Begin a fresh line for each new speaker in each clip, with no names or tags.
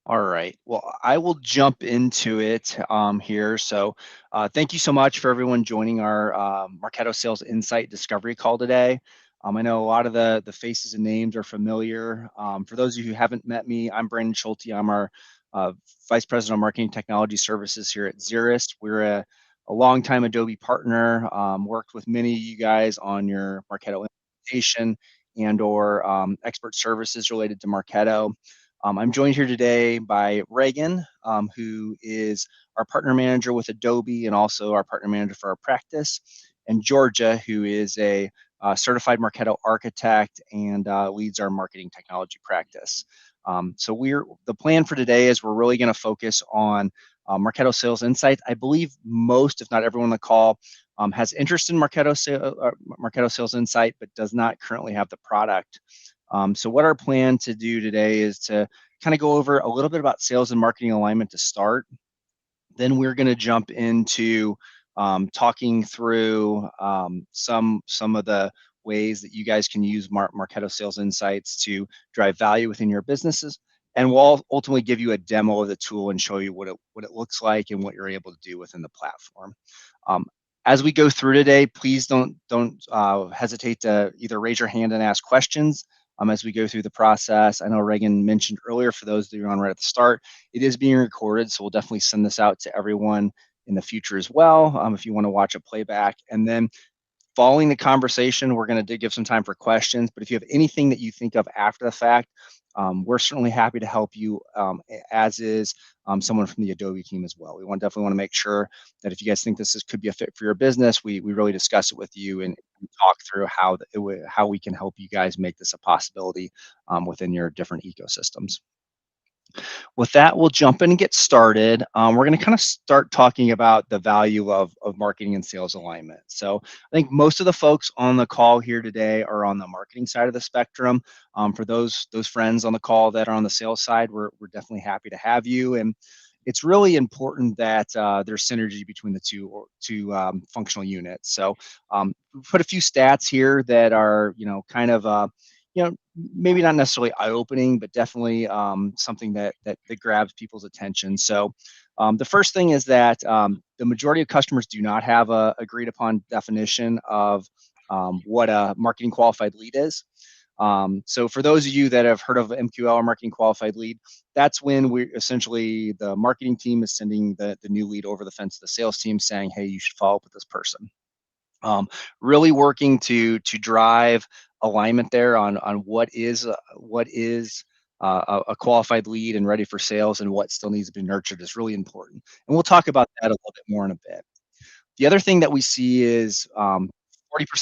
All right. Well, I will jump into it here. Thank you so much for everyone joining our Marketo Sales Insight Discovery call today. I know a lot of the faces and names are familiar. For those of you who haven't met me, I'm Brandon Schulte. I'm our uh, Vice President of Marketing Technology Services here at Zirous. We're a longtime Adobe partner. Worked with many of you guys on your Marketo implementation and/or expert services related to Marketo. I'm joined here today by Reagan, who is our partner manager with Adobe and also our partner manager for our practice, and Georgia, who is a certified Marketo architect and leads our marketing technology practice. The plan for today is we're really going to focus on Marketo Sales Insights. I believe most, if not everyone on the call, has interest in Marketo Sales Insight, but does not currently have the product. So what our plan to do today is to kind of go over a little bit about sales and marketing alignment to start. Then we're going to jump into talking through some of the ways that you guys can use Marketo Sales Insights to drive value within your businesses. And we'll ultimately give you a demo of the tool and show you what it looks like and what you're able to do within the platform. Um, as we go through today, please don't hesitate to either raise your hand and ask questions as we go through the process. I know Reagan mentioned earlier, for those that are on right at the start, it is being recorded, so we'll definitely send this out to everyone in the future as well, if you want to watch a playback. And then following the conversation, we're going to give some time for questions. But if you have anything that you think of after the fact, we're certainly happy to help you, as is someone from the Adobe team as well. We definitely want to make sure that if you guys think could be a fit for your business, we really discuss it with you and talk through how we can help you guys make this a possibility within your different ecosystems. With that, we'll jump in and get started. We're going to kind of start talking about the value of marketing and sales alignment. So I think most of the folks on the call here today are on the marketing side of the spectrum. For those friends on the call that are on the sales side, we're definitely happy to have you. And it's really important that there's synergy between the two functional units. So we put a few stats here that are kind of maybe not necessarily eye-opening, but definitely something that grabs people's attention. So the first thing is that the majority of customers do not have a agreed upon definition of what a marketing qualified lead is. So for those of you that have heard of MQL or marketing qualified lead, that's when the marketing team is sending the new lead over the fence to the sales team saying, hey, you should follow up with this person. Really working to drive alignment there on what is a qualified lead and ready for sales, and what still needs to be nurtured is really important. And we'll talk about that a little bit more in a bit. The other thing that we see is 40%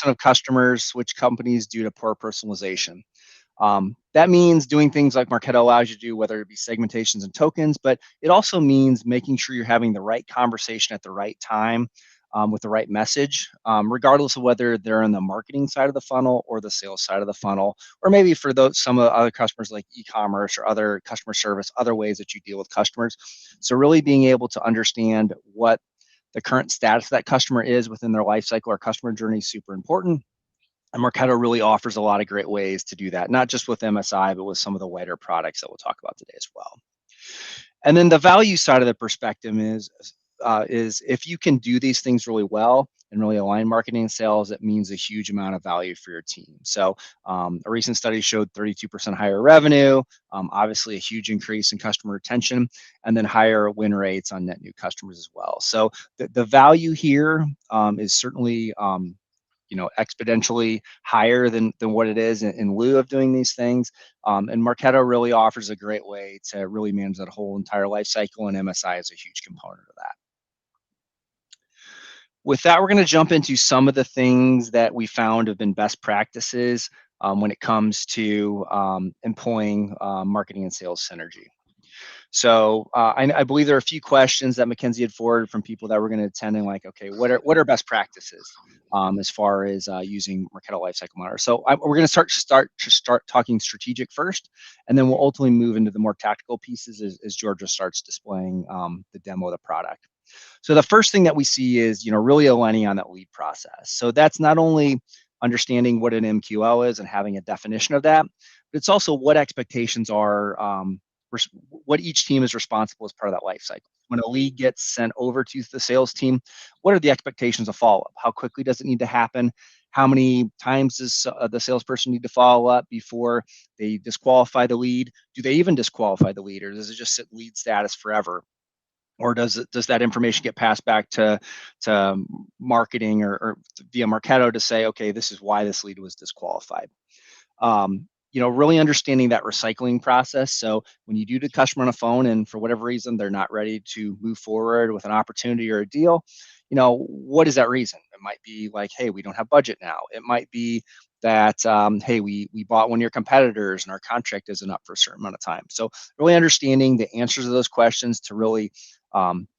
of customers switch companies due to poor personalization. That means doing things like Marketo allows you to do, whether it be segmentations and tokens, but it also means making sure you're having the right conversation at the right time with the right message, regardless of whether they're in the marketing side of the funnel or the sales side of the funnel, or maybe for some of the other customers like e-commerce or other customer service, other ways that you deal with customers. So really being able to understand what the current status of that customer is within their life cycle or customer journey is super important. And Marketo really offers a lot of great ways to do that, not just with MSI, but with some of the wider products that we'll talk about today as well. And then the value side of the perspective is if you can do these things really well and really align marketing and sales, it means a huge amount of value for your team. So a recent study showed 32% higher revenue, obviously a huge increase in customer retention, and then higher win rates on net new customers as well. So the value here is certainly exponentially higher than what it is in lieu of doing these things. And Marketo really offers a great way to really manage that whole entire life cycle, and MSI is a huge component of that. With that, we're going to jump into some of the things that we found have been best practices when it comes to employing marketing and sales synergy. So I believe there are a few questions that Mackenzie had forwarded from people that were going to attend, and like, okay, what are best practices as far as using Marketo Lifecycle Monitor? So we're going to start talking strategic first, and then we'll ultimately move into the more tactical pieces as Georgia starts displaying the demo of the product. So the first thing that we see is really aligning on that lead process. So that's not only understanding what an MQL is and having a definition of that, but it's also what expectations are what each team is responsible as part of that life cycle. When a lead gets sent over to the sales team, what are the expectations of follow up? How quickly does it need to happen? How many times does the salesperson need to follow up before they disqualify the lead? Do they even disqualify the lead, or does it just sit lead status forever? Or does that information get passed back to marketing or via Marketo to say, okay, this is why this lead was disqualified? Really understanding that recycling process. So when you do the customer on a phone and for whatever reason they're not ready to move forward with an opportunity or a deal, what is that reason? It might be like, hey, we don't have budget now. It might be that, hey, we bought one of your competitors and our contract isn't up for a certain amount of time. So really understanding the answers to those questions to really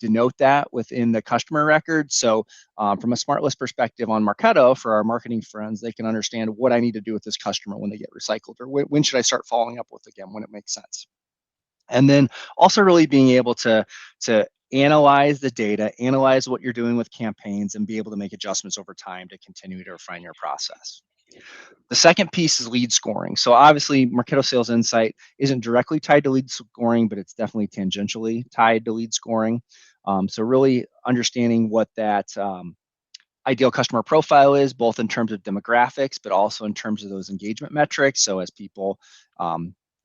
denote that within the customer record. So from a smart list perspective on Marketo, for our marketing friends, they can understand what I need to do with this customer when they get recycled, or when should I start following up with again when it makes sense. And then also really being able to analyze the data, analyze what you're doing with campaigns, and be able to make adjustments over time to continue to refine your process. The second piece is lead scoring. So obviously, Marketo Sales Insight isn't directly tied to lead scoring, but it's definitely tangentially tied to lead scoring. So really understanding what that ideal customer profile is, both in terms of demographics, but also in terms of those engagement metrics. So as people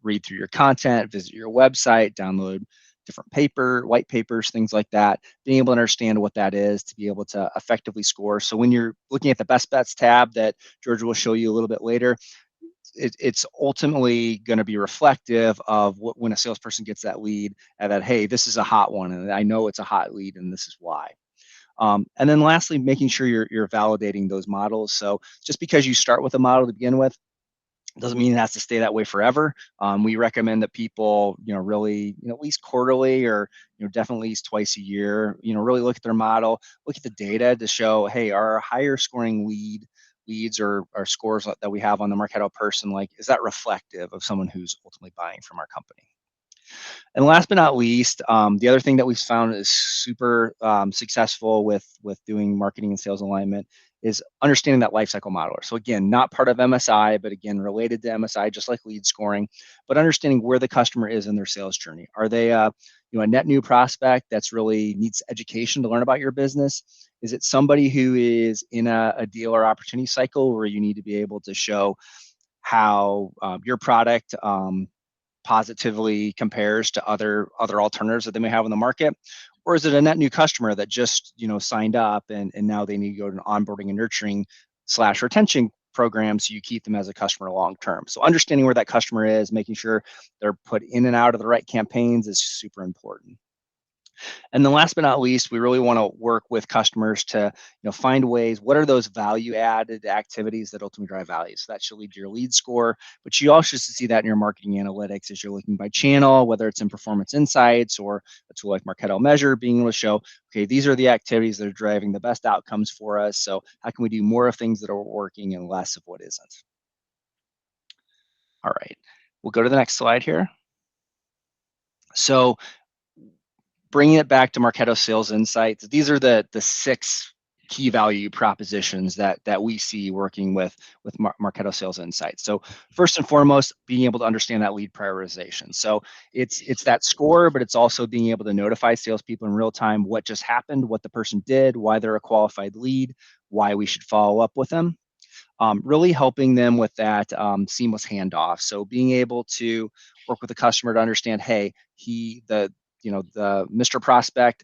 read through your content, visit your website, download different white papers, things like that, being able to understand what that is to be able to effectively score. So when you're looking at the best bets tab that George will show you a little bit later, it's ultimately going to be reflective of when a salesperson gets that lead and that, hey, this is a hot one, and I know it's a hot lead, and this is why. And then lastly, making sure you're validating those models. So just because you start with a model to begin with doesn't mean it has to stay that way forever. We recommend that people, really, at least quarterly or, definitely at least twice a year, really look at their model, look at the data to show, hey, our higher scoring leads or scores that we have on the Marketo person, like, is that reflective of someone who's ultimately buying from our company? And last but not least, the other thing that we've found is super successful with doing marketing and sales alignment is understanding that lifecycle modeler. So again, not part of MSI, but again, related to MSI, just like lead scoring, but understanding where the customer is in their sales journey. Are they a net new prospect that's really needs education to learn about your business? Is it somebody who is in a deal or opportunity cycle where you need to be able to show how your product positively compares to other alternatives that they may have in the market? Or is it a net new customer that just signed up and now they need to go to an onboarding and nurturing / retention program so you keep them as a customer long term? So understanding where that customer is, making sure they're put in and out of the right campaigns is super important. And then last but not least, we really want to work with customers to find ways, what are those value added activities that ultimately drive value? So that should lead to your lead score, but you also should see that in your marketing analytics as you're looking by channel, whether it's in performance insights or a tool like Marketo Measure, being able to show, okay, these are the activities that are driving the best outcomes for us. So how can we do more of things that are working and less of what isn't? All right, we'll go to the next slide here. So bringing it back to Marketo Sales Insights, these are the 6 key value propositions that we see working with Marketo Sales Insights. So first and foremost, being able to understand that lead prioritization. So it's that score, but it's also being able to notify salespeople in real time what just happened, what the person did, why they're a qualified lead, why we should follow up with them. Really helping them with that seamless handoff. So being able to work with the customer to understand, hey, the Mr. Prospect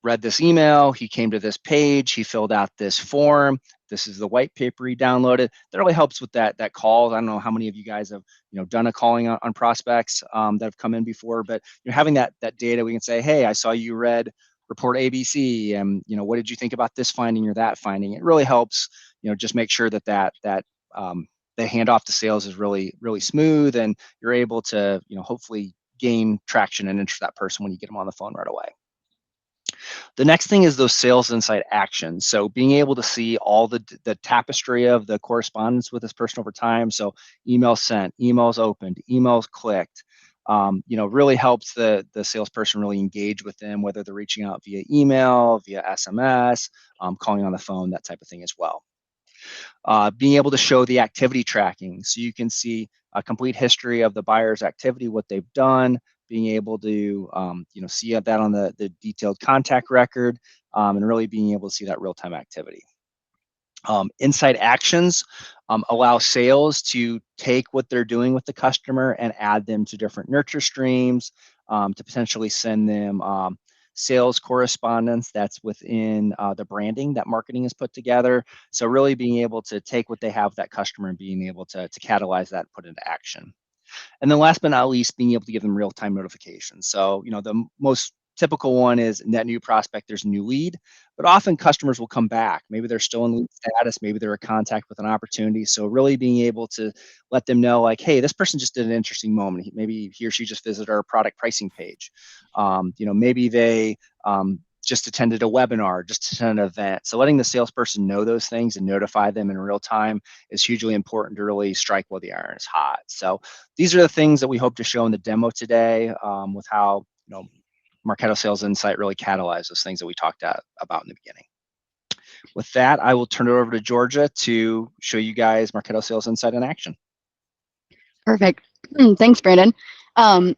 read this email, he came to this page, he filled out this form, this is the white paper he downloaded. That really helps with that call. I don't know how many of you guys have done a calling on prospects that have come in before, but having that data, we can say, hey, I saw you read report ABC, and what did you think about this finding or that finding? It really helps just make sure that the handoff to sales is really smooth, and you're able to hopefully gain traction and interest that person when you get them on the phone right away. The next thing is those sales insight actions. So being able to see all the tapestry of the correspondence with this person over time. So emails sent, emails opened, emails clicked, really helps the salesperson really engage with them, whether they're reaching out via email, via SMS, calling on the phone, that type of thing as well. Being able to show the activity tracking, so you can see a complete history of the buyer's activity, what they've done, being able to see that on the detailed contact record, and really being able to see that real-time activity. Insight actions allow sales to take what they're doing with the customer and add them to different nurture streams, to potentially send them sales correspondence that's within the branding that marketing has put together. So really being able to take what they have, that customer, and being able to catalyze that and put into action. And then last but not least, being able to give them real-time notifications. So, the most typical one is net new prospect, there's a new lead, but often customers will come back. Maybe they're still in lead status, maybe they're in contact with an opportunity. So really being able to let them know, like, hey, this person just did an interesting moment. Maybe he or she just visited our product pricing page. Maybe they just attended a webinar, just attended an event. So letting the salesperson know those things and notify them in real time is hugely important to really strike while the iron is hot. So these are the things that we hope to show in the demo today, with how Marketo Sales Insight really catalyzes those things that we talked about in the beginning. With that, I will turn it over to Georgia to show you guys Marketo Sales Insight in action.
Perfect. Thanks, Brandon.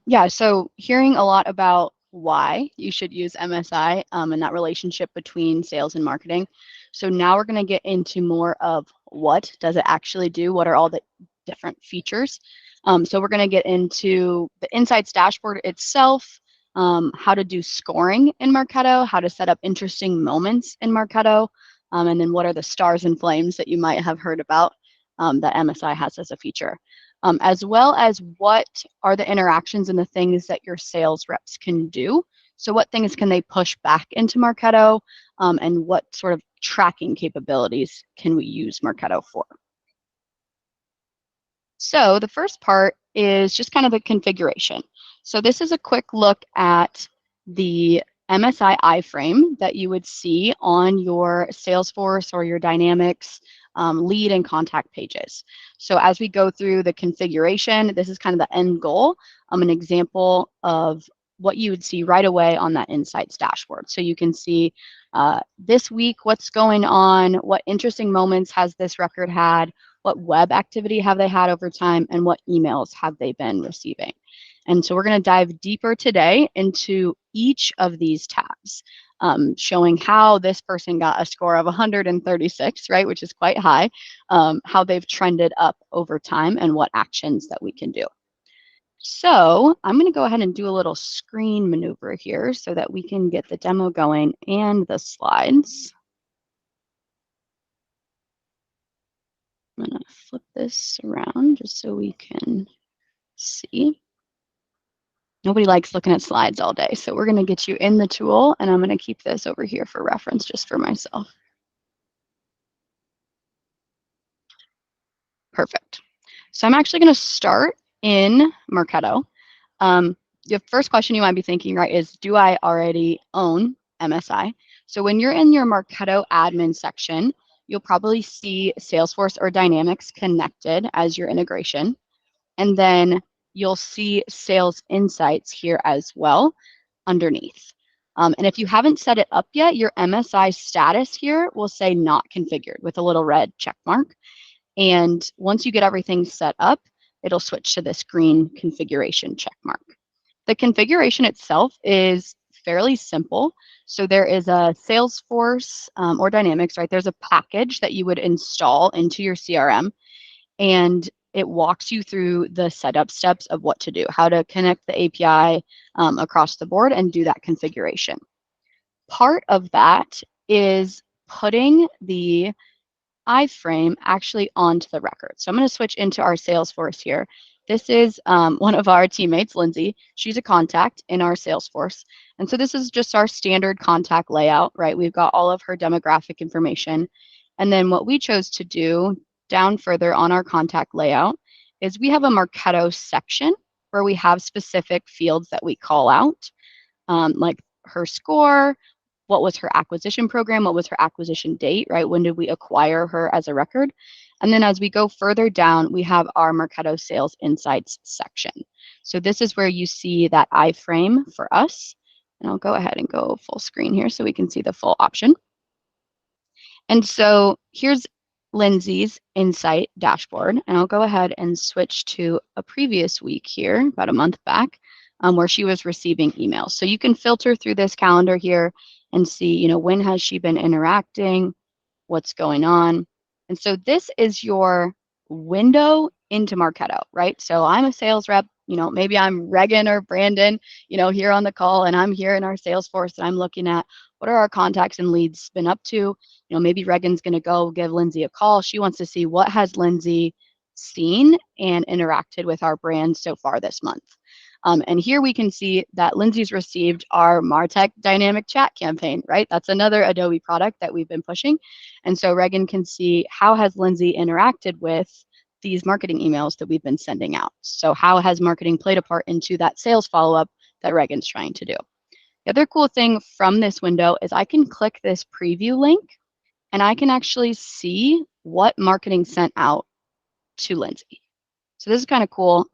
Yeah, so hearing a lot about why you should use MSI and that relationship between sales and marketing. So now we're going to get into more of what does it actually do? What are all the different features? So we're going to get into the Insights dashboard itself, how to do scoring in Marketo, how to set up interesting moments in Marketo, and then what are the stars and flames that you might have heard about that MSI has as a feature. As well as what are the interactions and the things that your sales reps can do. So what things can they push back into Marketo, and what sort of tracking capabilities can we use Marketo for? So the first part is just kind of the configuration. So this is a quick look at the MSI iframe that you would see on your Salesforce or your Dynamics lead and contact pages. So as we go through the configuration, this is kind of the end goal, an example of what you would see right away on that Insights dashboard. So you can see this week, what's going on, what interesting moments has this record had, what web activity have they had over time, and what emails have they been receiving. And so we're going to dive deeper today into each of these tabs, showing how this person got a score of 136, right, which is quite high, how they've trended up over time, and what actions that we can do. So I'm going to go ahead and do a little screen maneuver here so that we can get the demo going and the slides. I'm going to flip this around just so we can see. Nobody likes looking at slides all day, so we're going to get you in the tool, and I'm going to keep this over here for reference just for myself. Perfect. So I'm actually going to start in Marketo. The first question you might be thinking, right, is do I already own MSI? So when you're in your Marketo admin section, you'll probably see Salesforce or Dynamics connected as your integration. And then you'll see Sales Insights here as well underneath. And if you haven't set it up yet, your MSI status here will say not configured with a little red check mark. And once you get everything set up, it'll switch to this green configuration check mark. The configuration itself is fairly simple. So there is a Salesforce or Dynamics, right? There's a package that you would install into your CRM, and it walks you through the setup steps of what to do, how to connect the API across the board and do that configuration. Part of that is putting the iframe actually onto the record. So I'm going to switch into our Salesforce here. This is one of our teammates, Lindsay. She's a contact in our Salesforce. And so this is just our standard contact layout, right? We've got all of her demographic information. And then what we chose to do down further on our contact layout is we have a Marketo section where we have specific fields that we call out, like her score, what was her acquisition program, what was her acquisition date, right? When did we acquire her as a record? And then as we go further down, we have our Marketo Sales Insights section. So this is where you see that iframe for us. And I'll go ahead and go full screen here so we can see the full option. And so here's Lindsay's insight dashboard, and I'll go ahead and switch to a previous week here, about a month back, where she was receiving emails. So you can filter through this calendar here and see, when has she been interacting, what's going on. And so this is your window into Marketo, right? So I'm a sales rep, maybe I'm Regan or Brandon, here on the call, and I'm here in our Salesforce and I'm looking at what are our contacts and leads been up to. Maybe Regan's going to go give Lindsay a call. She wants to see what has Lindsay seen and interacted with our brand so far this month. And here we can see that Lindsay's received our MarTech dynamic chat campaign, right? That's another Adobe product that we've been pushing. And so Regan can see how has Lindsay interacted with these marketing emails that we've been sending out. So how has marketing played a part into that sales follow-up that Regan's trying to do? The other cool thing from this window is I can click this preview link and I can actually see what marketing sent out to Lindsay. So this is kind of cool.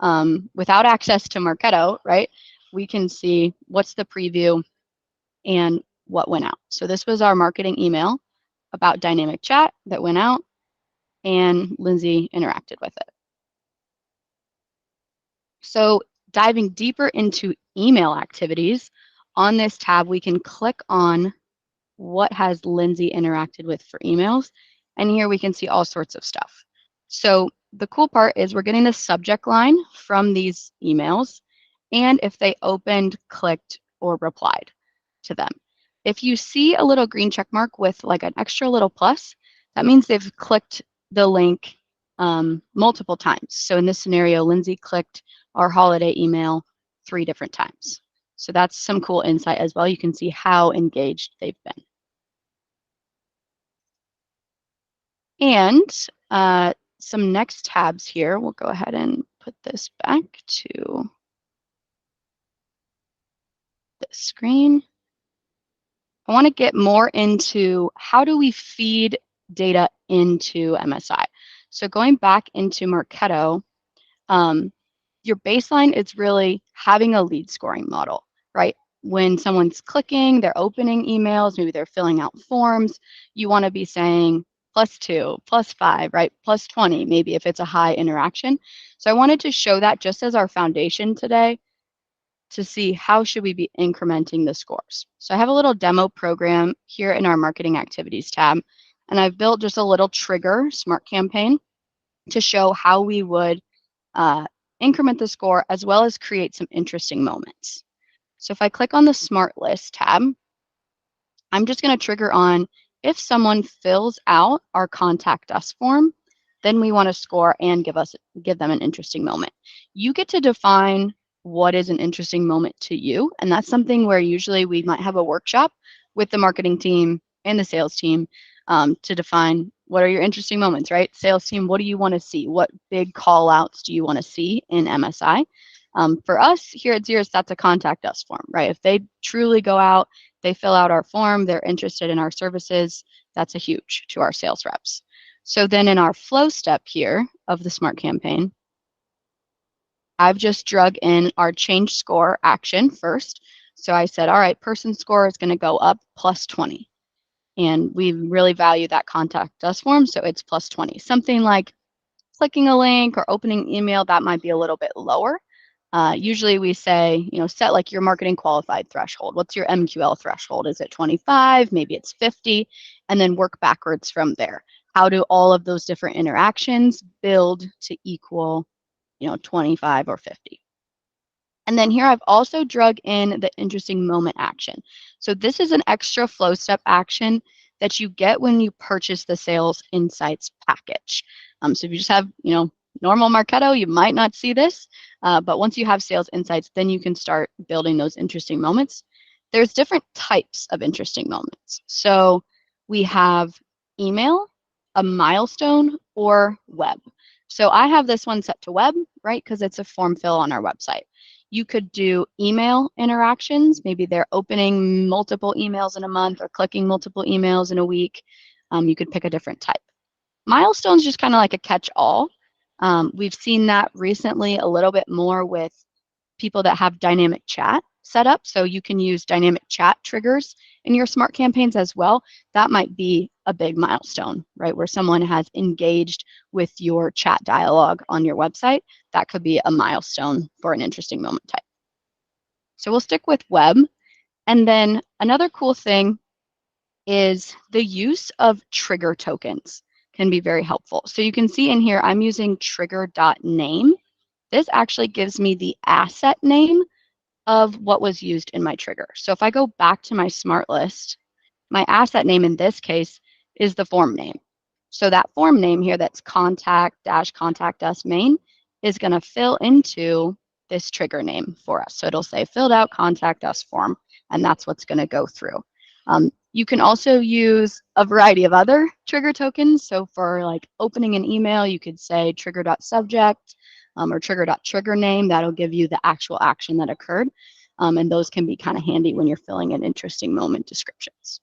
Without access to Marketo, right, we can see what's the preview and what went out. So this was our marketing email about dynamic chat that went out, and Lindsay interacted with it. So diving deeper into email activities, on this tab, we can click on what has Lindsay interacted with for emails. And here we can see all sorts of stuff. So the cool part is we're getting the subject line from these emails and if they opened, clicked, or replied to them. If you see a little green check mark with like an extra little plus, that means they've clicked the link multiple times. So in this scenario, Lindsay clicked our holiday email 3 different times. So that's some cool insight as well. You can see how engaged they've been. And some next tabs here, we'll go ahead and put this back to the screen. I want to get more into how do we feed data into MSI. So going back into Marketo, your baseline is really having a lead scoring model, right? When someone's clicking, they're opening emails, maybe they're filling out forms, you want to be saying +2, +5, right? +20, maybe if it's a high interaction. So I wanted to show that just as our foundation today to see how should we be incrementing the scores. So I have a little demo program here in our marketing activities tab, and I've built just a little trigger smart campaign to show how we would increment the score as well as create some interesting moments. So if I click on the Smart List tab, I'm just going to trigger on if someone fills out our Contact Us form, then we want to score and give them an interesting moment. You get to define what is an interesting moment to you, and that's something where usually we might have a workshop with the marketing team and the sales team to define what are your interesting moments, right? Sales team, what do you want to see? What big call outs do you want to see in MSI? For us here at Zirous, that's a contact us form, right? If they truly go out, they fill out our form, they're interested in our services, that's a huge to our sales reps. So then in our flow step here of the Smart campaign, I've just drug in our change score action first. So I said, all right, person score is going to go up +20. And we really value that contact us form, so it's +20. Something like clicking a link or opening email, that might be a little bit lower. Usually we say, set like your marketing qualified threshold. What's your MQL threshold? Is it 25? Maybe it's 50, and then work backwards from there. How do all of those different interactions build to equal, 25 or 50? And then here I've also drug in the interesting moment action. So this is an extra flow step action that you get when you purchase the Sales Insights package. So if you just have, normal Marketo, you might not see this, but once you have Sales Insights, then you can start building those interesting moments. There's different types of interesting moments. So we have email, a milestone, or web. So I have this one set to web, right? Because it's a form fill on our website. You could do email interactions. Maybe they're opening multiple emails in a month or clicking multiple emails in a week. You could pick a different type. Milestones just kind of like a catch-all. We've seen that recently a little bit more with people that have dynamic chat set up. So you can use dynamic chat triggers in your smart campaigns as well. That might be a big milestone, right? Where someone has engaged with your chat dialogue on your website. That could be a milestone for an interesting moment type. So we'll stick with web. And then another cool thing is the use of trigger tokens can be very helpful. So you can see in here, I'm using trigger.name. This actually gives me the asset name of what was used in my trigger. So if I go back to my smart list, my asset name in this case is the form name. So that form name here that's contact us main is going to fill into this trigger name for us. So it'll say filled out contact us form, and that's what's going to go through. You can also use a variety of other trigger tokens. So for like opening an email, you could say trigger.subject or trigger.trigger name. That'll give you the actual action that occurred. And those can be kind of handy when you're filling in interesting moment descriptions.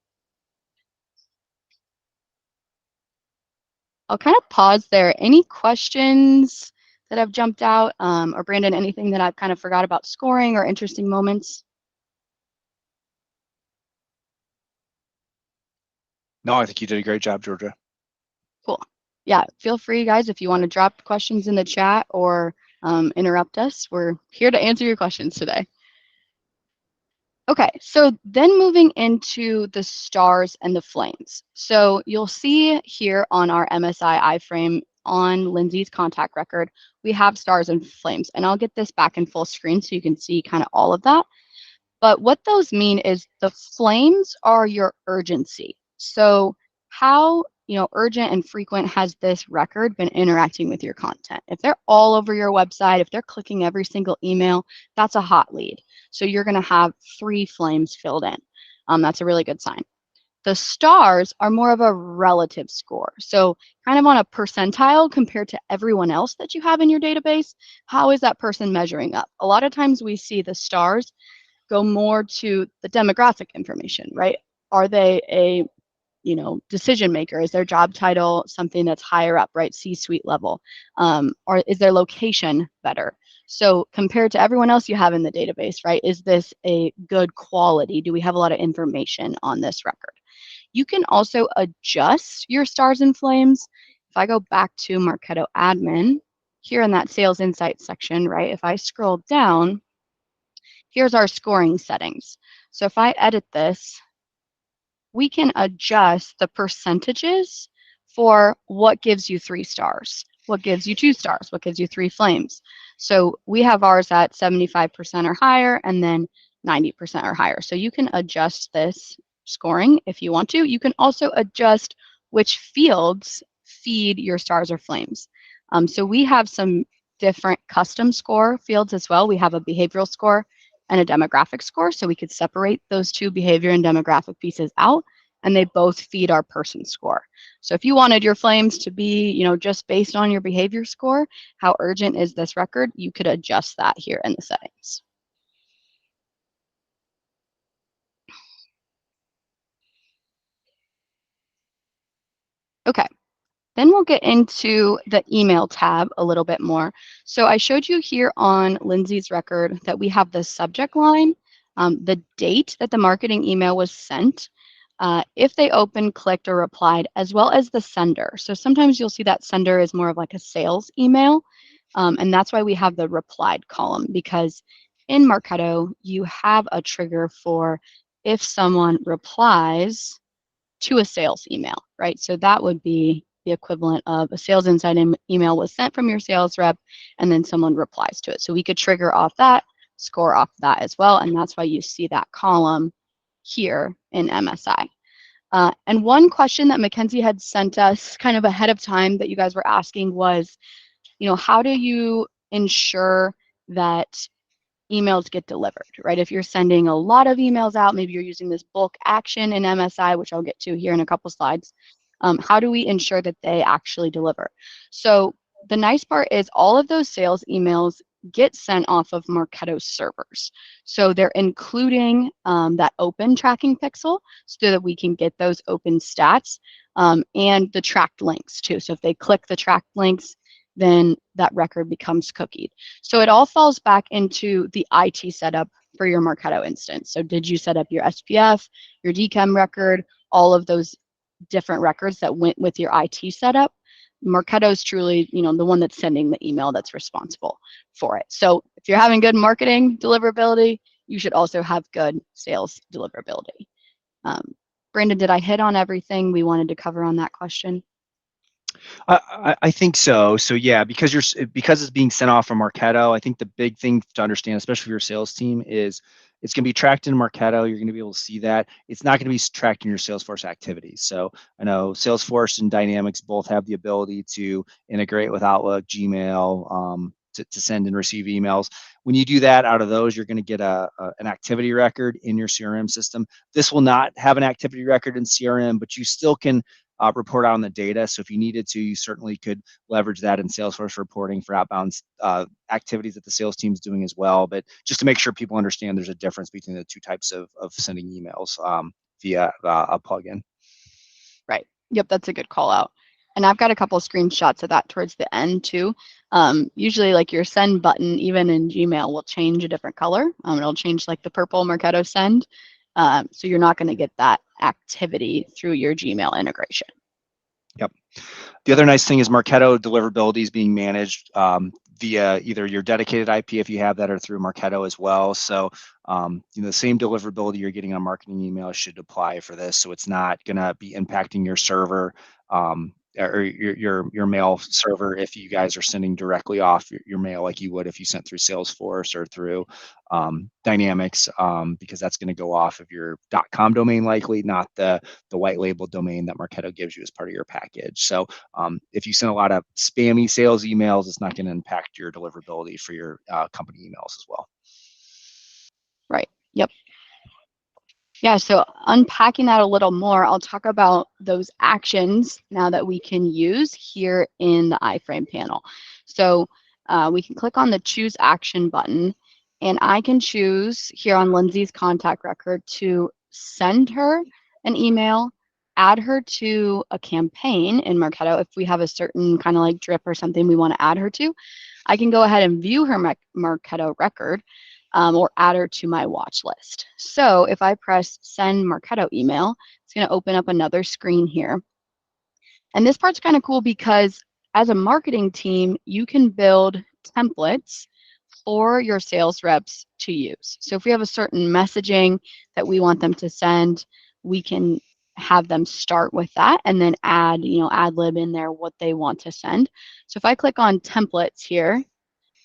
I'll kind of pause there. Any questions that have jumped out? Or Brandon, anything that I've kind of forgot about scoring or interesting moments?
No, I think you did a great job, Georgia.
Cool. Yeah, feel free, guys, if you want to drop questions in the chat or interrupt us. We're here to answer your questions today. Okay, so then moving into the stars and the flames. So you'll see here on our MSI iframe on Lindsay's contact record, we have stars and flames. And I'll get this back in full screen so you can see kind of all of that. But what those mean is the flames are your urgency. So how urgent and frequent has this record been interacting with your content? If they're all over your website, if they're clicking every single email, that's a hot lead. So you're going to have 3 flames filled in. That's a really good sign. The stars are more of a relative score. So kind of on a percentile compared to everyone else that you have in your database, how is that person measuring up? A lot of times we see the stars go more to the demographic information, right? Are they a decision maker? Is their job title something that's higher up, right? C-suite level? Or is their location better? So compared to everyone else you have in the database, right? Is this a good quality? Do we have a lot of information on this record? You can also adjust your stars and flames. If I go back to Marketo admin, here in that sales insights section, right? If I scroll down, here's our scoring settings. So if I edit this, we can adjust the percentages for what gives you 3 stars, what gives you 2 stars, what gives you 3 flames. So we have ours at 75% or higher and then 90% or higher. So you can adjust this scoring if you want to. You can also adjust which fields feed your stars or flames. So we have some different custom score fields as well. We have a behavioral score and a demographic score. So we could separate those 2 behavior and demographic pieces out, and they both feed our person score. So if you wanted your flames to be, just based on your behavior score, how urgent is this record, you could adjust that here in the settings. Okay. Then we'll get into the email tab a little bit more. So I showed you here on Lindsay's record that we have the subject line, the date that the marketing email was sent, if they opened, clicked, or replied, as well as the sender. So sometimes you'll see that sender is more of like a sales email, and that's why we have the replied column, because in Marketo, you have a trigger for if someone replies to a sales email, right? So that would be the equivalent of a sales insight email was sent from your sales rep, and then someone replies to it. So we could trigger off that, score off that as well, and that's why you see that column here in MSI. And one question that Mackenzie had sent us kind of ahead of time that you guys were asking was, how do you ensure that emails get delivered, right? If you're sending a lot of emails out, maybe you're using this bulk action in MSI, which I'll get to here in a couple slides. How do we ensure that they actually deliver? So the nice part is all of those sales emails get sent off of Marketo servers. So they're including that open tracking pixel so that we can get those open stats and the tracked links too. So if they click the tracked links, then that record becomes cookied. So it all falls back into the IT setup for your Marketo instance. So did you set up your SPF, your DKIM record, all of those different records that went with your IT setup, Marketo is truly, the one that's sending the email that's responsible for it. So if you're having good marketing deliverability, you should also have good sales deliverability. Brandon, did I hit on everything we wanted to cover on that question?
I think so. So yeah, because it's being sent off from Marketo, I think the big thing to understand, especially for your sales team, is it's going to be tracked in Marketo. You're going to be able to see that. It's not going to be tracked in your Salesforce activities. So I know Salesforce and Dynamics both have the ability to integrate with Outlook, Gmail, to send and receive emails. When you do that, out of those, you're going to get an activity record in your CRM system. This will not have an activity record in CRM, but you still can report out on the data. So if you needed to, you certainly could leverage that in Salesforce reporting for outbound activities that the sales team is doing as well. But just to make sure people understand, there's a difference between the two types of sending emails via a plugin.
Right. Yep, that's a good call out. And I've got a couple of screenshots of that towards the end too. Usually like your send button, even in Gmail, will change a different color. It'll change like the purple Marketo send. So you're not going to get that activity through your Gmail integration.
Yep. The other nice thing is Marketo deliverability is being managed via either your dedicated IP if you have that, or through Marketo as well. So the same deliverability you're getting on marketing email should apply for this. So it's not going to be impacting your server or your mail server if you guys are sending directly off your mail like you would if you sent through Salesforce or through Dynamics, because that's going to go off of your .com domain likely, not the white label domain that Marketo gives you as part of your package. So if you send a lot of spammy sales emails, it's not going to impact your deliverability for your company emails as well.
Right. Yep. Yeah, so unpacking that a little more, I'll talk about those actions now that we can use here in the iframe panel. So we can click on the choose action button, and I can choose here on Lindsay's contact record to send her an email, add her to a campaign in Marketo if we have a certain kind of like drip or something we want to add her to. I can go ahead and view her Marketo record, or add her to my watch list. So if I press send Marketo email, it's going to open up another screen here. And this part's kind of cool because as a marketing team, you can build templates for your sales reps to use. So if we have a certain messaging that we want them to send, we can have them start with that and then add, ad lib in there what they want to send. So if I click on templates here,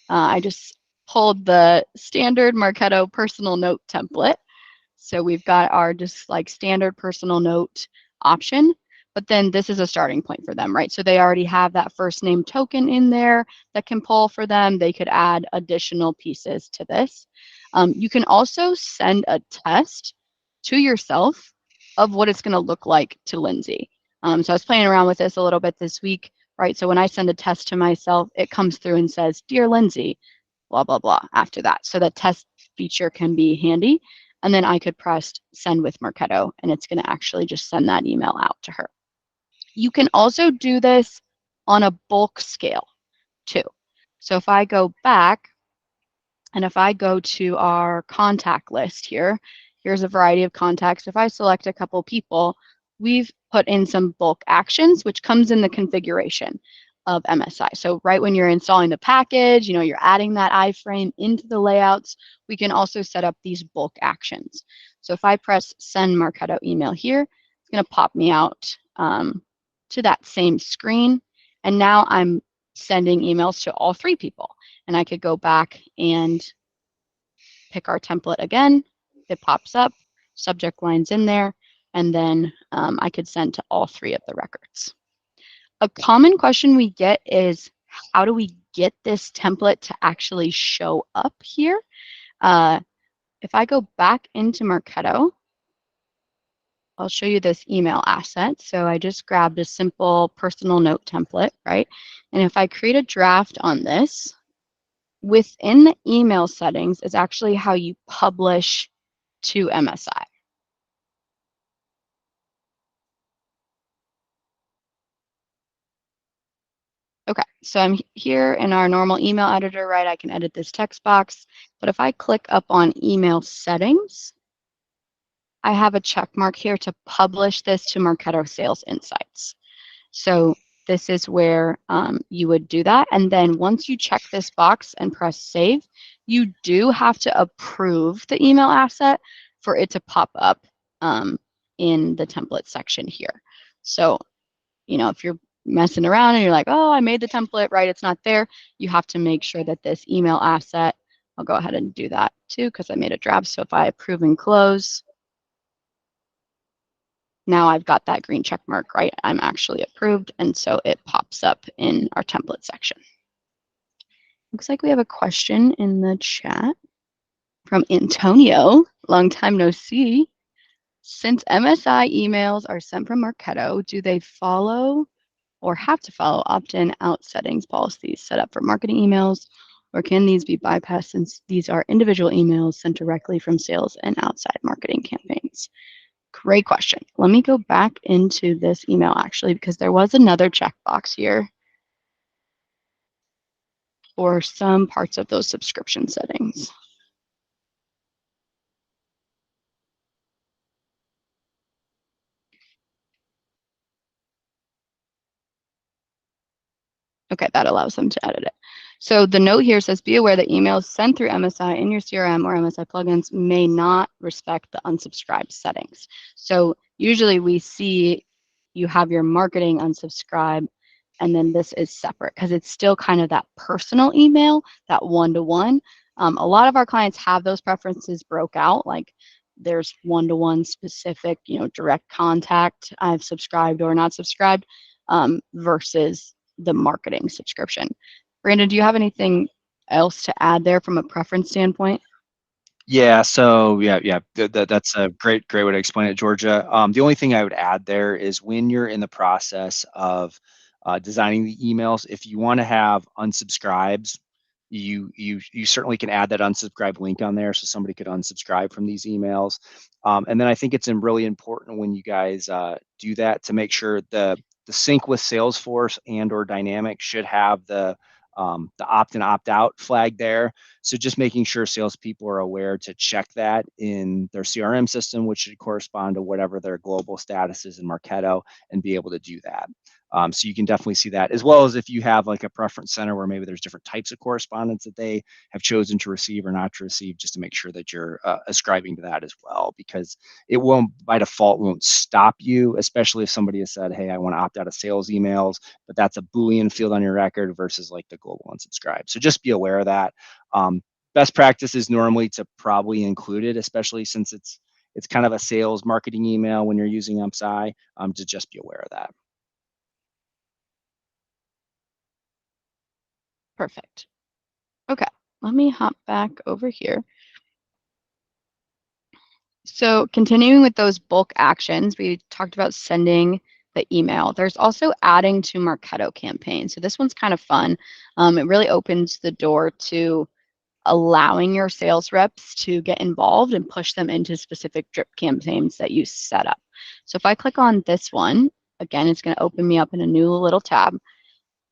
I just pulled the standard Marketo personal note template. So we've got our just like standard personal note option, but then this is a starting point for them, right? So they already have that first name token in there that can pull for them. They could add additional pieces to this. You can also send a test to yourself of what it's going to look like to Lindsay. So I was playing around with this a little bit this week, right? So when I send a test to myself, it comes through and says, "Dear Lindsay," blah, blah, blah after that. So that test feature can be handy. And then I could press send with Marketo, and it's going to actually just send that email out to her. You can also do this on a bulk scale too. So if I go back and if I go to our contact list here, here's a variety of contacts. If I select a couple people, we've put in some bulk actions, which comes in the configuration of MSI. So right when you're installing the package, you're adding that iframe into the layouts, we can also set up these bulk actions. So if I press send Marketo email here, it's going to pop me out to that same screen. And now I'm sending emails to all three people. And I could go back and pick our template again. It pops up, subject line's in there, and then I could send to all three of the records. A common question we get is, how do we get this template to actually show up here? If I go back into Marketo, I'll show you this email asset. So I just grabbed a simple personal note template, right? And if I create a draft on this, within the email settings is actually how you publish to MSI. Okay, so I'm here in our normal email editor, right? I can edit this text box, but if I click up on email settings, I have a check mark here to publish this to Marketo Sales Insights. So this is where you would do that. And then once you check this box and press save, you do have to approve the email asset for it to pop up in the template section here. So, if you're messing around and you're like, oh, I made the template, right? It's not there. You have to make sure that this email asset, I'll go ahead and do that too, because I made a draft. So if I approve and close, now I've got that green check mark, right? I'm actually approved. And so it pops up in our template section. Looks like we have a question in the chat from Antonio. Long time no see. Since MSI emails are sent from Marketo, do they follow or have to follow opt-in out settings policies set up for marketing emails, or can these be bypassed since these are individual emails sent directly from sales and outside marketing campaigns? Great question. Let me go back into this email actually, because there was another checkbox here for some parts of those subscription settings. Okay, that allows them to edit it. So the note here says, be aware that emails sent through MSI in your CRM or MSI plugins may not respect the unsubscribe settings. So usually we see you have your marketing unsubscribe, and then this is separate because it's still kind of that personal email, that one-to-one. A lot of our clients have those preferences broke out, like there's one-to-one specific, direct contact, I've subscribed or not subscribed, versus the marketing subscription. Brandon, do you have anything else to add there from a preference standpoint?
Yeah, so that's a great way to explain it, Georgia. The only thing I would add there is when you're in the process of designing the emails, if you want to have unsubscribes, you certainly can add that unsubscribe link on there so somebody could unsubscribe from these emails. And then I think it's really important when you guys do that to make sure the sync with Salesforce and or Dynamics should have the opt in opt out flag there. So just making sure salespeople are aware to check that in their CRM system, which should correspond to whatever their global status is in Marketo, and be able to do that. So you can definitely see that, as well as if you have like a preference center where maybe there's different types of correspondence that they have chosen to receive or not to receive, just to make sure that you're ascribing to that as well, because it won't, by default, won't stop you, especially if somebody has said, hey, I want to opt out of sales emails, but that's a Boolean field on your record versus like the global unsubscribe. So just be aware of that. Best practice is normally to probably include it, especially since it's kind of a sales marketing email when you're using MSI, to just be aware of that.
Perfect. Okay, let me hop back over here. So continuing with those bulk actions, we talked about sending the email. There's also adding to Marketo campaigns. So this one's kind of fun. It really opens the door to allowing your sales reps to get involved and push them into specific drip campaigns that you set up. So if I click on this one, again, it's going to open me up in a new little tab.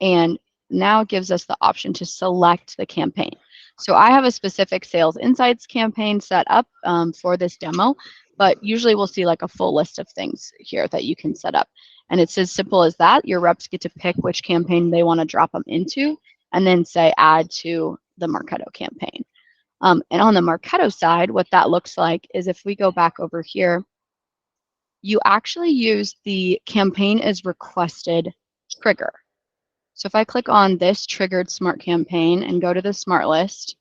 And now it gives us the option to select the campaign. So I have a specific sales insights campaign set up for this demo, but usually we'll see like a full list of things here that you can set up. And it's as simple as that. Your reps get to pick which campaign they want to drop them into and then say add to the Marketo campaign. And on the Marketo side, what that looks like is if we go back over here, you actually use the campaign is requested trigger. So if I click on this triggered smart campaign and go to the smart list,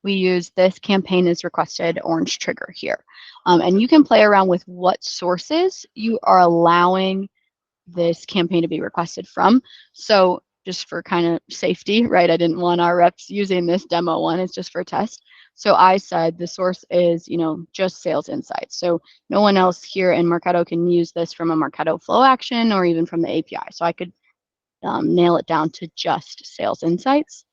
we use this campaign is requested orange trigger here. And you can play around with what sources you are allowing this campaign to be requested from. So just for kind of safety, right? I didn't want our reps using this demo one. It's just for test. So I said the source is, just sales insights. So no one else here in Marketo can use this from a Marketo flow action or even from the API. So I could nail it down to just sales insights.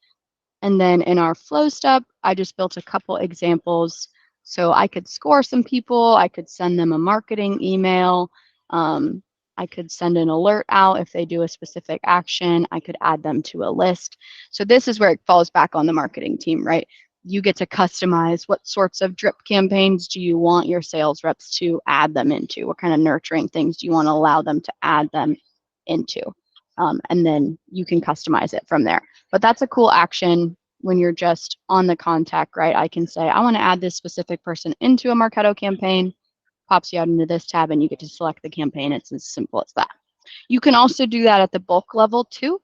And then in our flow step, I just built a couple examples. So I could score some people, I could send them a marketing email, I could send an alert out if they do a specific action, I could add them to a list. So this is where it falls back on the marketing team, right? you get to customize what sorts of drip campaigns do you want your sales reps to add them into? What kind of nurturing things do you want to allow them to add them into? And then you can customize it from there. But that's a cool action when you're just on the contact, right? I can say, I want to add this specific person into a Marketo campaign, pops you out into this tab, and you get to select the campaign. It's as simple as that. You can also do that at the bulk level too.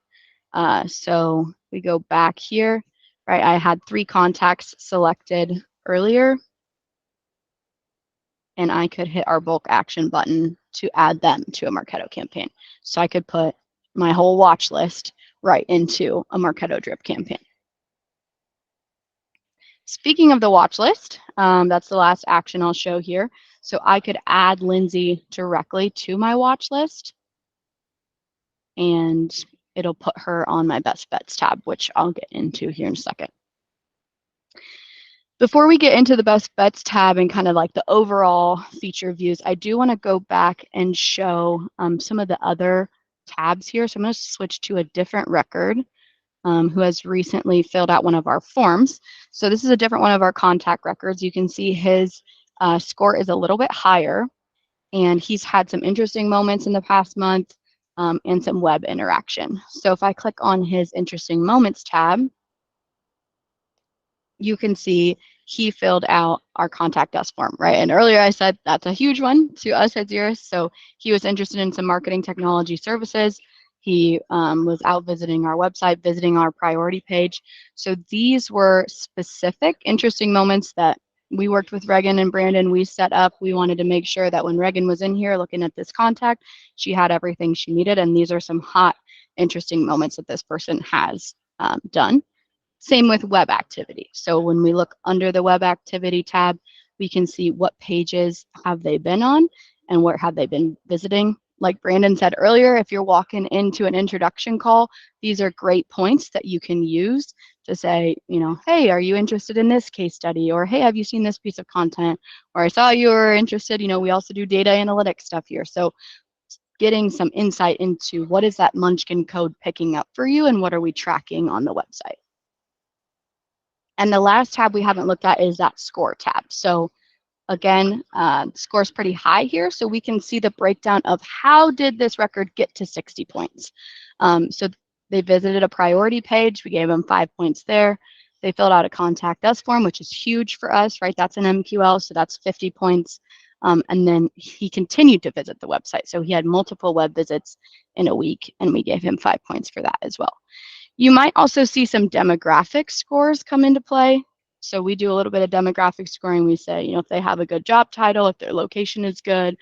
So we go back here, right? I had 3 contacts selected earlier, and I could hit our bulk action button to add them to a Marketo campaign. So I could put my whole watch list right into a Marketo drip campaign. Speaking of the watch list, that's the last action I'll show here. So I could add Lindsay directly to my watch list, and it'll put her on my best bets tab, which I'll get into here in a second. Before we get into the best bets tab and kind of like the overall feature views, I do want to go back and show some of the other tabs here. So I'm going to switch to a different record who has recently filled out one of our forms. So this is a different one of our contact records. You can see his score is a little bit higher, and he's had some interesting moments in the past month and some web interaction. So if I click on his interesting moments tab, you can see he filled out our contact us form, right? And earlier I said that's a huge one to us at Zirous. So he was interested in some marketing technology services. He was out visiting our website, visiting our priority page. So these were specific, interesting moments that we worked with Regan and Brandon. We set up. We wanted to make sure that when Regan was in here looking at this contact, she had everything she needed. And these are some hot, interesting moments that this person has done. Same with web activity. So when we look under the web activity tab, we can see what pages have they been on and where have they been visiting. Like Brandon said earlier, if you're walking into an introduction call, these are great points that you can use to say, you know, hey, are you interested in this case study? Or hey, have you seen this piece of content? Or I saw you were interested. You know, we also do data analytics stuff here. So getting some insight into what is that Munchkin code picking up for you and what are we tracking on the website. And the last tab we haven't looked at is that score tab. So again, score is pretty high here, so we can see the breakdown of how did this record get to 60 points. So they visited a priority page. We gave them 5 points there. They filled out a contact us form, which is huge for us, right? That's an MQL, so that's 50 points. And then he continued to visit the website. So he had multiple web visits in a week, and we gave him 5 points for that as well. You might also see some demographic scores come into play. So we do a little bit of demographic scoring. We say, you know, if they have a good job title, if their location is good,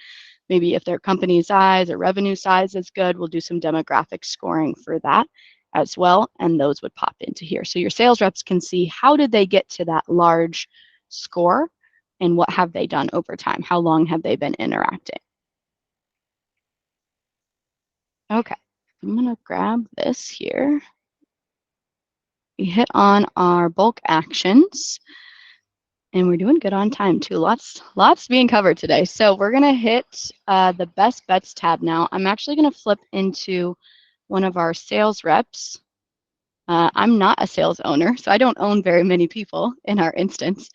maybe if their company size or revenue size is good, we'll do some demographic scoring for that as well. And those would pop into here. So your sales reps can see how did they get to that large score and what have they done over time? How long have they been interacting? Okay, I'm going to grab this here. We hit on our bulk actions, and we're doing good on time too. Lots being covered today. So we're gonna hit the best bets tab now. I'm actually gonna flip into one of our sales reps. I'm not a sales owner, so I don't own very many people in our instance.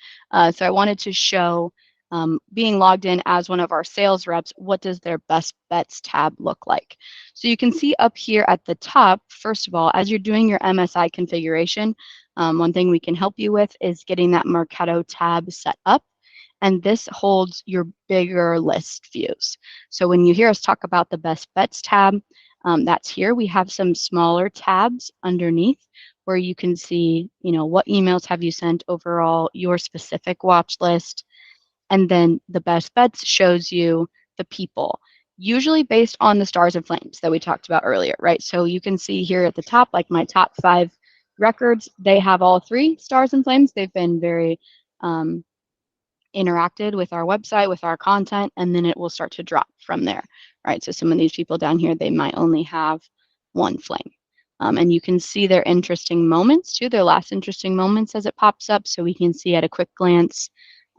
So I wanted to show being logged in as one of our sales reps, what does their best bets tab look like? So you can see up here at the top, first of all, as you're doing your MSI configuration, one thing we can help you with is getting that Marketo tab set up. And this holds your bigger list views. So when you hear us talk about the best bets tab, that's here. We have some smaller tabs underneath where you can see, you know, what emails have you sent overall, your specific watch list, and then the best bets shows you the people, usually based on the stars and flames that we talked about earlier, right? So you can see here at the top, like my top 5 records, they have all 3 stars and flames. They've been very interacted with our website, with our content, and then it will start to drop from there, right? So some of these people down here, they might only have 1 flame. And you can see their interesting moments too, their last interesting moments as it pops up. So we can see at a quick glance,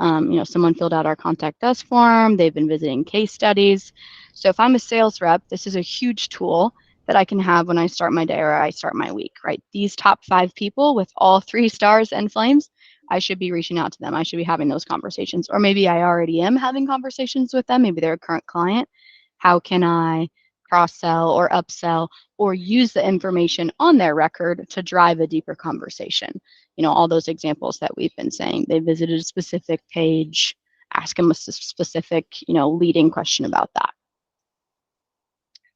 you know, someone filled out our contact us form, they've been visiting case studies. So if I'm a sales rep, this is a huge tool that I can have when I start my day or I start my week, right? These top 5 people with all 3 stars and flames, I should be reaching out to them. I should be having those conversations. Or maybe I already am having conversations with them. Maybe they're a current client. How can I cross-sell or upsell or use the information on their record to drive a deeper conversation? All those examples that we've been saying. They visited a specific page, ask them a specific, leading question about that.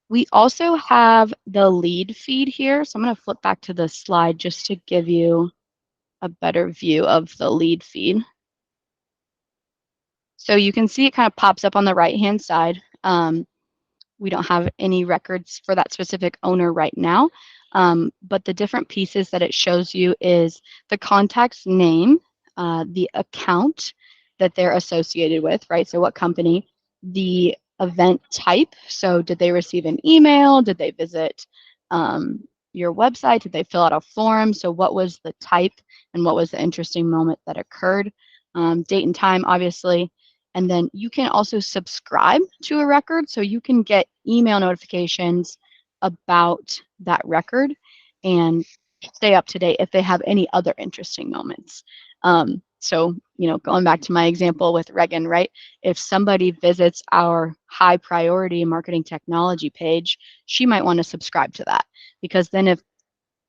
We also have the lead feed here. So I'm going to flip back to the slide just to give you a better view of the lead feed. So you can see it kind of pops up on the right-hand side. We don't have any records for that specific owner right now, but the different pieces that it shows you is the contact's name, the account that they're associated with, right? So what company, the event type. So did they receive an email? Did they visit your website? Did they fill out a form? So what was the type and what was the interesting moment that occurred? Date and time, obviously. And then you can also subscribe to a record, so you can get email notifications about that record and stay up to date if they have any other interesting moments. So, going back to my example with Regan, right? If somebody visits our high priority marketing technology page, she might want to subscribe to that, because then if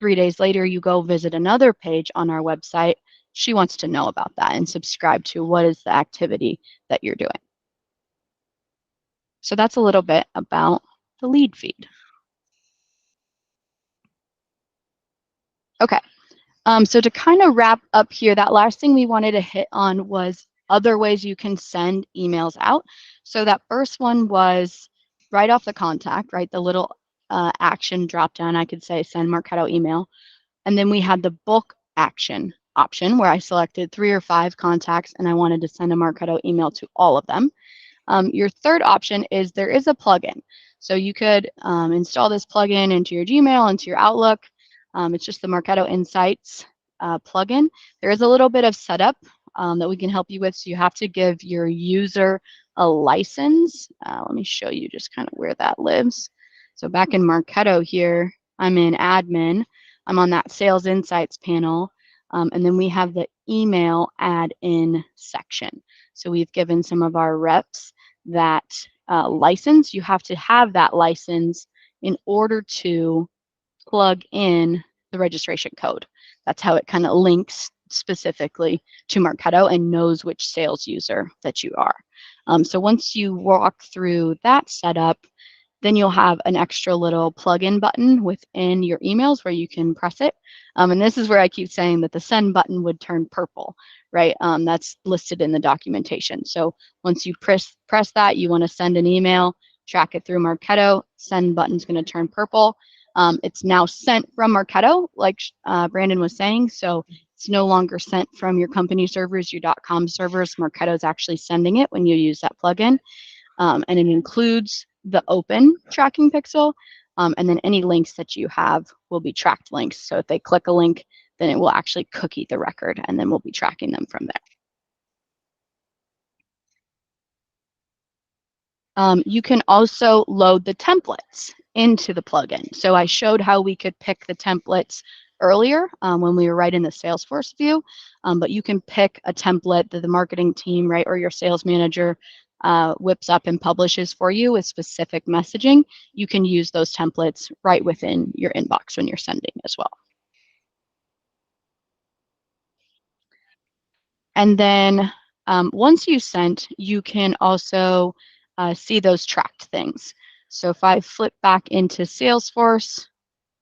3 days later you go visit another page on our website, she wants to know about that and subscribe to what is the activity that you're doing. So that's a little bit about the lead feed. Okay, so to kind of wrap up here, that last thing we wanted to hit on was other ways you can send emails out. So that first one was right off the contact, right? The little action drop down, I could say send Marketo email. And then we had the bulk action option where I selected 3 or 5 contacts and I wanted to send a Marketo email to all of them. Your third option is there is a plugin. So you could install this plugin into your Gmail, into your Outlook. It's just the Marketo Insights plugin. There is a little bit of setup that we can help you with. So you have to give your user a license. Let me show you just kind of where that lives. So back in Marketo here, I'm in admin. I'm on that sales insights panel. And then we have the email add in section. So we've given some of our reps that license. You have to have that license in order to plug in the registration code. That's how it kind of links specifically to Marketo and knows which sales user that you are. So once you walk through that setup, then you'll have an extra little plugin button within your emails where you can press it. And this is where I keep saying that the send button would turn purple, right? That's listed in the documentation. So once you press that, you want to send an email, track it through Marketo, send button's going to turn purple. It's now sent from Marketo, like Brandon was saying. So it's no longer sent from your company servers, your .com servers. Marketo is actually sending it when you use that plugin. And it includes the open tracking pixel, and then any links that you have will be tracked links. So if they click a link, then it will actually cookie the record, and then we'll be tracking them from there. You can also load the templates into the plugin. So I showed how we could pick the templates earlier when we were right in the Salesforce view, but you can pick a template that the marketing team, right, or your sales manager whips up and publishes for you with specific messaging. You can use those templates right within your inbox when you're sending as well. And then once you sent, you can also see those tracked things. So if I flip back into Salesforce,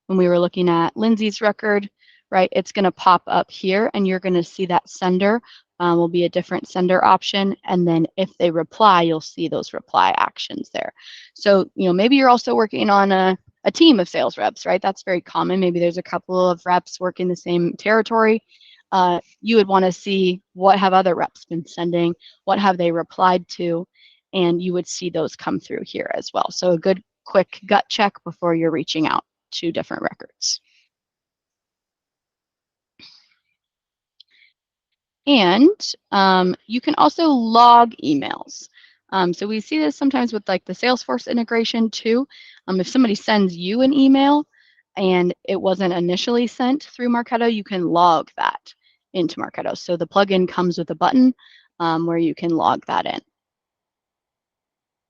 when we were looking at Lindsay's record, right, it's going to pop up here and you're going to see that sender will be a different sender option. And then if they reply, you'll see those reply actions there. So, maybe you're also working on a team of sales reps, right? That's very common. Maybe there's a couple of reps working the same territory. You would want to see what have other reps been sending, what have they replied to, and you would see those come through here as well. So a good quick gut check before you're reaching out to different records. And you can also log emails. So we see this sometimes with like the Salesforce integration too. If somebody sends you an email and it wasn't initially sent through Marketo, you can log that into Marketo. So the plugin comes with a button where you can log that in.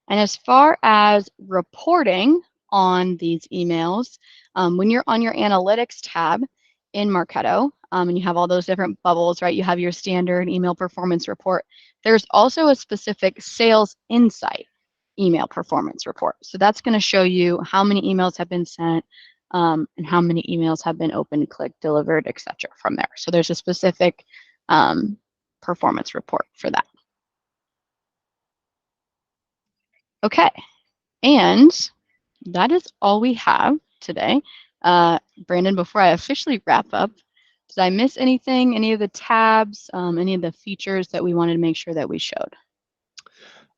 And as far as reporting on these emails, when you're on your analytics tab in Marketo, and you have all those different bubbles, right? You have your standard email performance report. There's also a specific sales insight email performance report. So that's going to show you how many emails have been sent and how many emails have been opened, clicked, delivered, etc. from there. So there's a specific performance report for that. Okay, and that is all we have today. Brandon, before I officially wrap up, did I miss anything, any of the tabs, any of the features that we wanted to make sure that we showed?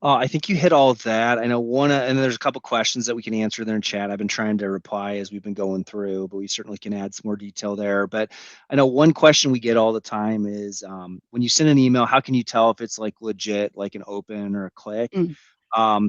I think you hit all of that. I know one, and there's a couple questions that we can answer there in chat. I've been trying to reply as we've been going through, but we certainly can add some more detail there. But I know one question we get all the time is when you send an email, how can you tell if it's like legit, like an open or a click?
Mm.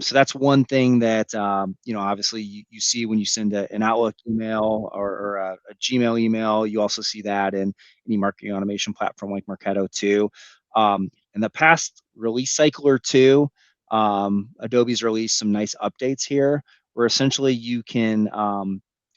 So that's one thing that obviously you see when you send an Outlook email or a Gmail email. You also see that in any marketing automation platform like Marketo too. In the past release cycle or two, Adobe's released some nice updates here where essentially you can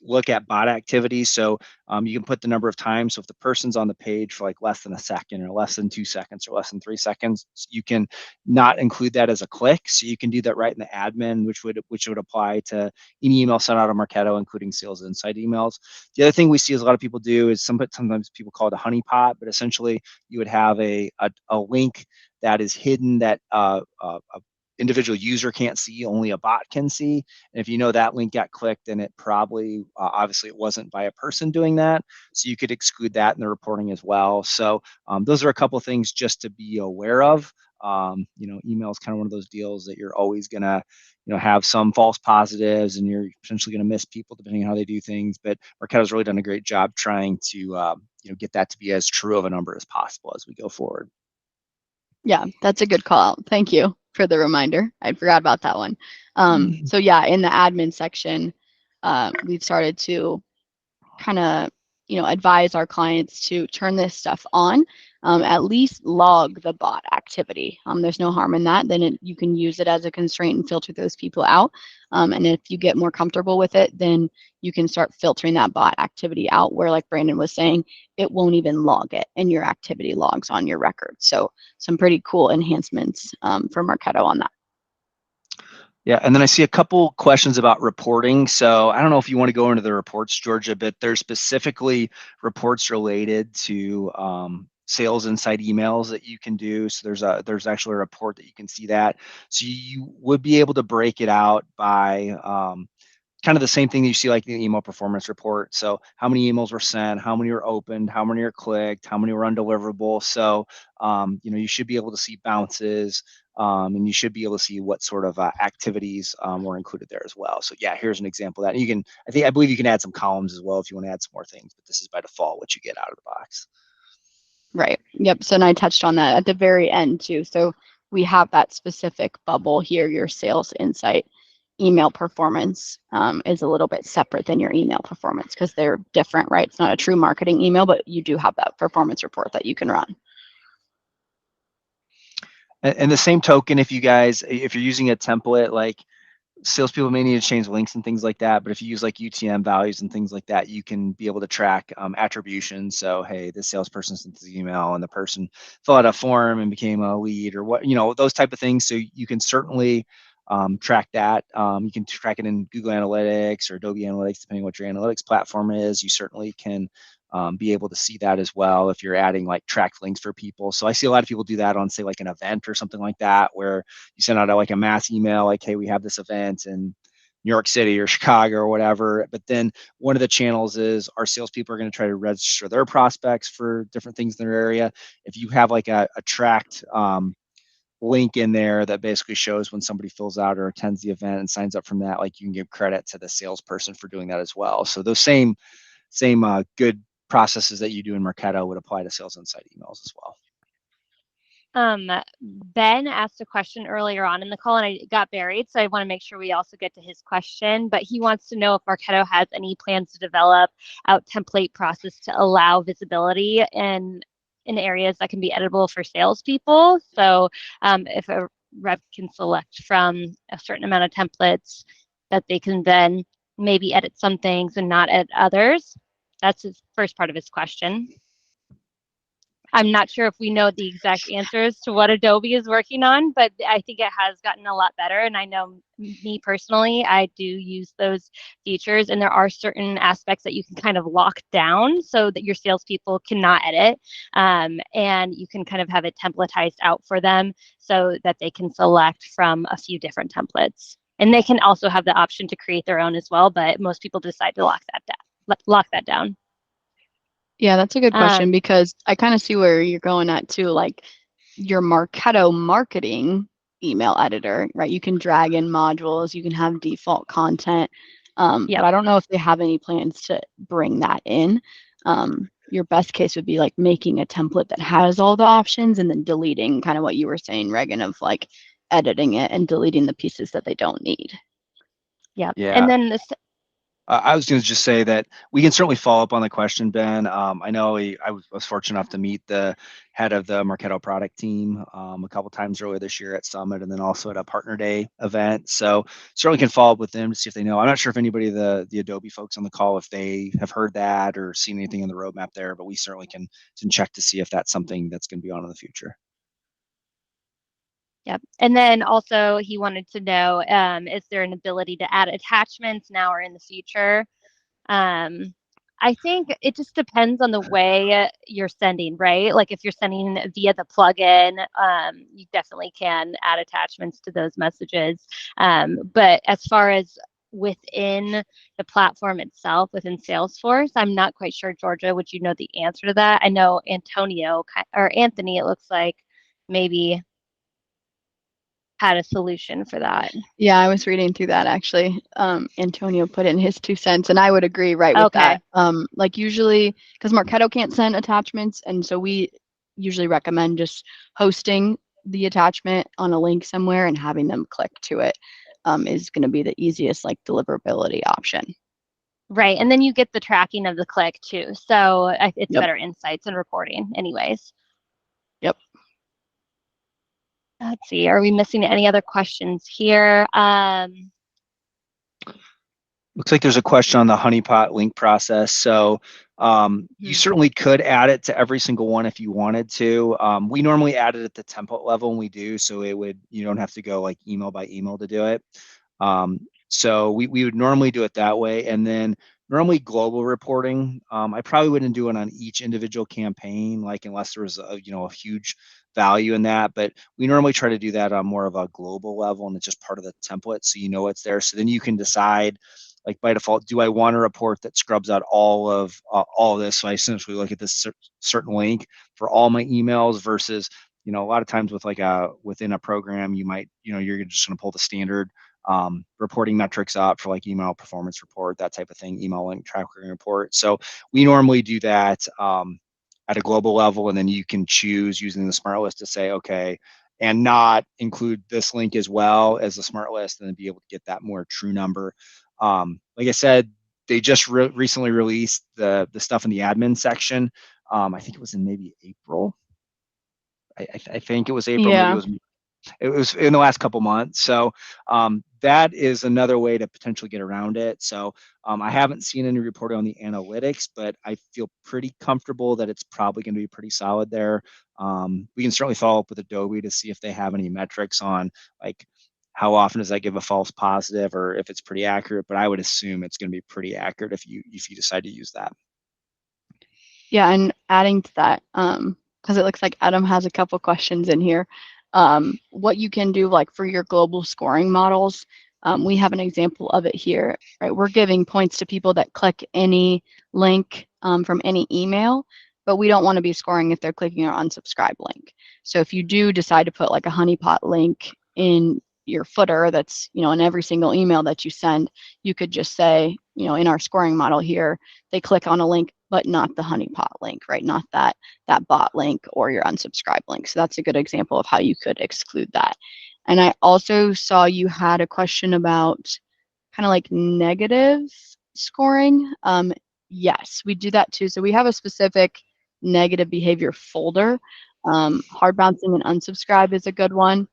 look at bot activity. So you can put the number of times. So if the person's on the page for like less than a second or less than 2 seconds or less than 3 seconds, you can not include that as a click. So you can do that right in the admin, which would apply to any email sent out of Marketo, including sales insight emails. The other thing we see is a lot of people do is sometimes people call it a honeypot, but essentially you would have a link that is hidden that individual user can't see, only a bot can see. And if you know that link got clicked, then it probably, obviously it wasn't by a person doing that. So you could exclude that in the reporting as well. So those are a couple of things just to be aware of. Email is kind of one of those deals that you're always going to, have some false positives and you're potentially going to miss people depending on how they do things. But Marketo's really done a great job trying to, get that to be as true of a number as possible as we go forward.
Yeah, that's a good call out. Thank you for the reminder. I forgot about that one. So yeah, in the admin section, we've started to kind of advise our clients to turn this stuff on, at least log the bot activity. There's no harm in that. Then you can use it as a constraint and filter those people out. And if you get more comfortable with it, then you can start filtering that bot activity out where, like Brandon was saying, it won't even log it in your activity logs on your record. So some pretty cool enhancements for Marketo on that.
Yeah, and then I see a couple questions about reporting. So I don't know if you want to go into the reports, Georgia, but there's specifically reports related to sales insight emails that you can do. So there's actually a report that you can see that. So you would be able to break it out by kind of the same thing that you see like the email performance report. So how many emails were sent, how many were opened, how many are clicked, how many were undeliverable. So you should be able to see bounces, and you should be able to see what sort of activities were included there as well. So yeah, here's an example of that. And I believe you can add some columns as well if you want to add some more things, but this is by default what you get out of the box.
Right. Yep. So and I touched on that at the very end too. So we have that specific bubble here, your sales insight email performance is a little bit separate than your email performance because they're different, right? It's not a true marketing email, but you do have that performance report that you can run.
And the same token, if you're using a template, like salespeople may need to change links and things like that. But if you use like UTM values and things like that, you can be able to track attribution. So, hey, this salesperson sent this email and the person filled out a form and became a lead or what, those type of things. So you can certainly track that. You can track it in Google Analytics or Adobe Analytics, depending on what your analytics platform is. You certainly can be able to see that as well if you're adding like tracked links for people. So I see a lot of people do that on, say, like an event or something like that, where you send out like a mass email, like, hey, we have this event in New York City or Chicago or whatever. But then one of the channels is our salespeople are going to try to register their prospects for different things in their area. If you have like a tracked link in there that basically shows when somebody fills out or attends the event and signs up from that, like you can give credit to the salesperson for doing that as well. So those same good processes that you do in Marketo would apply to sales insight emails as well.
Ben asked a question earlier on in the call and I got buried, so I want to make sure we also get to his question, but he wants to know if Marketo has any plans to develop out template process to allow visibility and in areas that can be editable for salespeople. So if a rep can select from a certain amount of templates that they can then maybe edit some things and not edit others. That's his first part of his question. I'm not sure if we know the exact answers to what Adobe is working on, but I think it has gotten a lot better. And I know me personally, I do use those features, and there are certain aspects that you can kind of lock down so that your salespeople cannot edit. And you can kind of have it templatized out for them so that they can select from a few different templates. And they can also have the option to create their own as well, but most people decide to lock that down.
Yeah, that's a good question because I kind of see where you're going at too. Like your Marketo marketing email editor, right? You can drag in modules, you can have default content. But I don't know if they have any plans to bring that in. Your best case would be like making a template that has all the options and then deleting kind of what you were saying, Reagan, of like editing it and deleting the pieces that they don't need.
Yeah.
Yeah.
And then
I was going to just say that we can certainly follow up on the question, Ben. I know I was fortunate enough to meet the head of the Marketo product team a couple times earlier this year at Summit, and then also at a Partner Day event. So certainly can follow up with them to see if they know. I'm not sure if anybody of the Adobe folks on the call, if they have heard that or seen anything in the roadmap there, but we certainly can check to see if that's something that's going to be on in the future.
Yep. And then also he wanted to know, is there an ability to add attachments now or in the future? I think it just depends on the way you're sending, right? Like if you're sending via the plugin, you definitely can add attachments to those messages. But as far as within the platform itself, within Salesforce, I'm not quite sure, Georgia, would you know the answer to that? I know Anthony, it looks like maybe had a solution for that.
Yeah, I was reading through that actually. Antonio put in his 2 cents, and I would agree right with
Okay.
that. Like usually, because Marketo can't send attachments, and so we usually recommend just hosting the attachment on a link somewhere and having them click to it is going to be the easiest like deliverability option.
Right. And then you get the tracking of the click too. So it's better insights and reporting anyways.
Yep.
Let's see. Are we missing any other questions here?
Looks like there's a question on the honeypot link process. So you certainly could add it to every single one if you wanted to. We normally add it at the template level when we do, so you don't have to go like email by email to do it. So we would normally do it that way. And then normally global reporting, I probably wouldn't do it on each individual campaign, like unless there was a huge value in that. But we normally try to do that on more of a global level, and it's just part of the template, so it's there. So then you can decide, like by default, do I want a report that scrubs out all of this? So I essentially look at this certain link for all my emails versus, a lot of times with within a program, you might, you're just going to pull the standard reporting metrics up for like email performance report, that type of thing, email link tracking report. So we normally do that at a global level, and then you can choose using the smart list to say, okay, and not include this link as well as the smart list, and then be able to get that more true number. Like I said, they just recently released the stuff in the admin section. I think it was in maybe April. I think it was April.
Yeah.
Maybe it was in the last couple months. So that is another way to potentially get around it. So I haven't seen any reporting on the analytics, but I feel pretty comfortable that it's probably going to be pretty solid there. We can certainly follow up with Adobe to see if they have any metrics on like how often does that give a false positive or if it's pretty accurate. But I would assume it's going to be pretty accurate if you decide to use that.
Yeah, and adding to that, because it looks like Adam has a couple questions in here. What you can do like for your global scoring models, we have an example of it here, right? We're giving points to people that click any link from any email, but we don't want to be scoring if they're clicking our unsubscribe link. So if you do decide to put like a honeypot link in your footer that's, in every single email that you send, you could just say, in our scoring model here, they click on a link, but not the honeypot link, right? Not that bot link or your unsubscribe link. So that's a good example of how you could exclude that. And I also saw you had a question about kind of like negative scoring. Yes, we do that too. So we have a specific negative behavior folder. Hard bouncing and unsubscribe is a good one,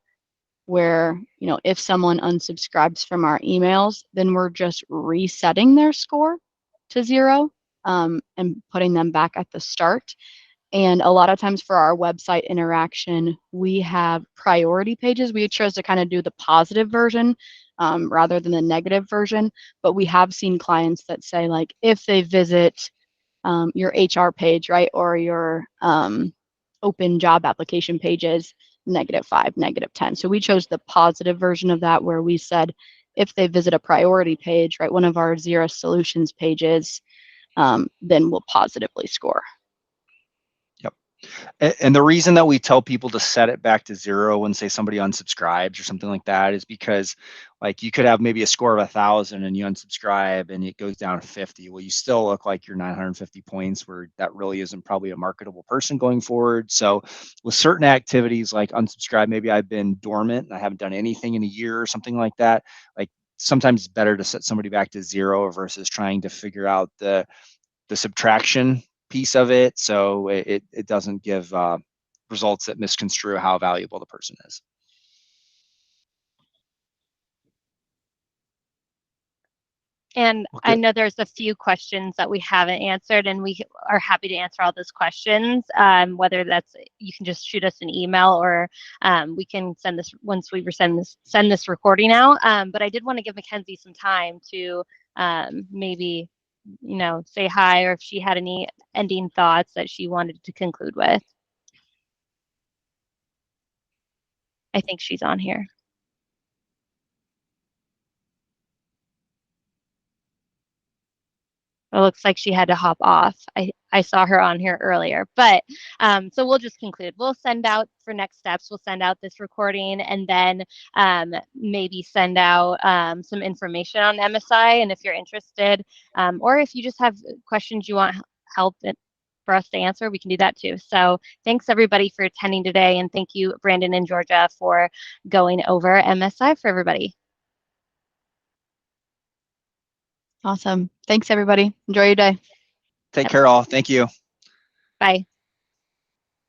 where, you know, if someone unsubscribes from our emails, then we're just resetting their score to 0, and putting them back at the start. And a lot of times for our website interaction, we have priority pages. We chose to kind of do the positive version rather than the negative version. But we have seen clients that say, like, if they visit your HR page, right, or your open job application pages, -5, -10. So we chose the positive version of that, where we said, if they visit a priority page, right, one of our Zirous solutions pages, then we'll positively score.
Yep. And the reason that we tell people to set it back to 0 when, say, somebody unsubscribes or something like that is because, like, you could have maybe a score of 1,000 and you unsubscribe and it goes down to 50. Well, you still look like you're 950 points, where that really isn't probably a marketable person going forward. So with certain activities like unsubscribe, maybe I've been dormant and I haven't done anything in a year or something like that. Like, sometimes it's better to set somebody back to 0 versus trying to figure out the subtraction piece of it, so it doesn't give results that misconstrue how valuable the person is.
And
Okay.
I know there's a few questions that we haven't answered, and we are happy to answer all those questions. Whether that's, you can just shoot us an email, or we can send this once we send this recording out. But I did want to give Mackenzie some time to maybe, you know, say hi, or if she had any ending thoughts that she wanted to conclude with. I think she's on here. It looks like she had to hop off. I saw her on here earlier, but so we'll just conclude. We'll send out for next steps. We'll send out this recording, and then maybe send out some information on MSI. And if you're interested, or if you just have questions you want help for us to answer, we can do that too. So thanks everybody for attending today, and thank you, Brandon and Georgia, for going over MSI for everybody.
Awesome. Thanks, everybody. Enjoy your day.
Take care, all. Thank you.
Bye.